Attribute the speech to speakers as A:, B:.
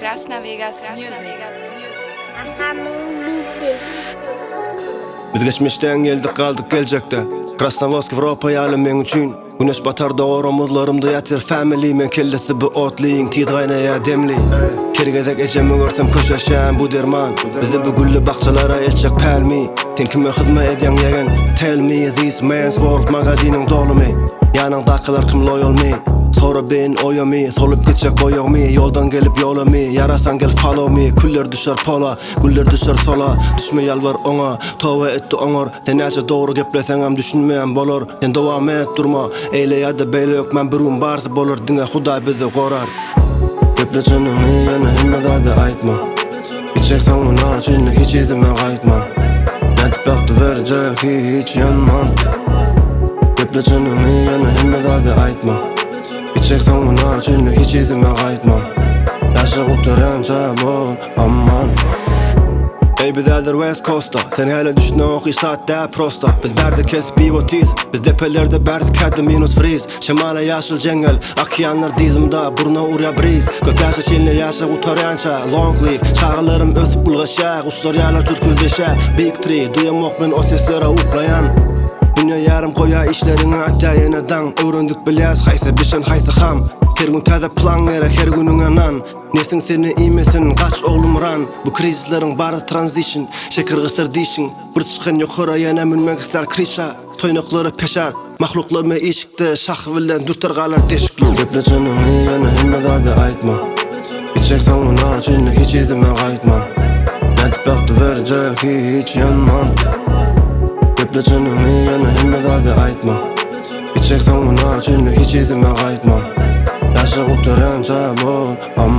A: Krasna Vegas Music.
B: Biz geçmişten geldik kaldık gelecekte. Krasnovodsk Avropa yalım men üçün. Güneş batar doğru omuzlarımda yatır family men kellesi bu otliğin tidgaynaya demli. Kergedek ecemi görsem köşeşen bu derman. Bizi bu güllü bakçalara elçek pelmi. Tenkime hizme eden yegen. Tell me this man's world magazinin dolu mi? Yanındakiler kim loyal mi? Sonra ben oyami, solup gidecek boyami. Yoldan gelip yolami, yarasan gel follow me. Küller düşer pola, güller düşer sola. Düşme yalvar ona, tova etti onar. Tenaça doğru geplesengem düşünmeyen bolor. Sen devam et durma, eyle ya da beyle yok. Men birum barsı bolor, dine Huday bizi korar. Gepleçenimi yana himmet hadi aytma. Gidecek sonuna çinli hiç izime kaytma. Netip baktı verecek hiç yanman. Gepleçenimi yana himmet hadi aytma. Gidecek sonuna çinli hiç izime kaytma. Yaşa kurtaranca bol aman. Ey biz elder West Coast'ta. Sen hele düşne oku saat daha prosta. Biz berde kesip bivotiz. Biz depelerde berdi kaddi minus freeze. Şemale yaşıl cengel. Akyanlar dizimda burna urya breeze. Gök yaşa çinli yaşa kurtaranca long live. Çağlarım ötüp bulgaşa. Kuşlar yalar türküzdeşe. Big tree duyamok ben o seslere uklayan. Dünya yarım koya işlerini hatta yenadan. Öğrendik bilyaz hayse bişen hayse ham. Her gün taze plan gerek her günün anan. Nesin seni imesin kaç oğlum ran. Bu krizlerin barı transition. Şekir gısır dişin. Bir çıkın yukarı yana münmek ister krişa. Toynakları peşer. Mahluklarımı eşikte şah villen dürter galar deşikli. Gepleçenimi yana himmet hadi aytma. Gidecek sonuna çinli hiç izime kaytma. Netip baktı verecek hiç yanman. Gepleçenimi yana himmet hadi aytma. Gidecek sonuna çinli hiç izime kaytma. Yaşa kurtaranca bol aman.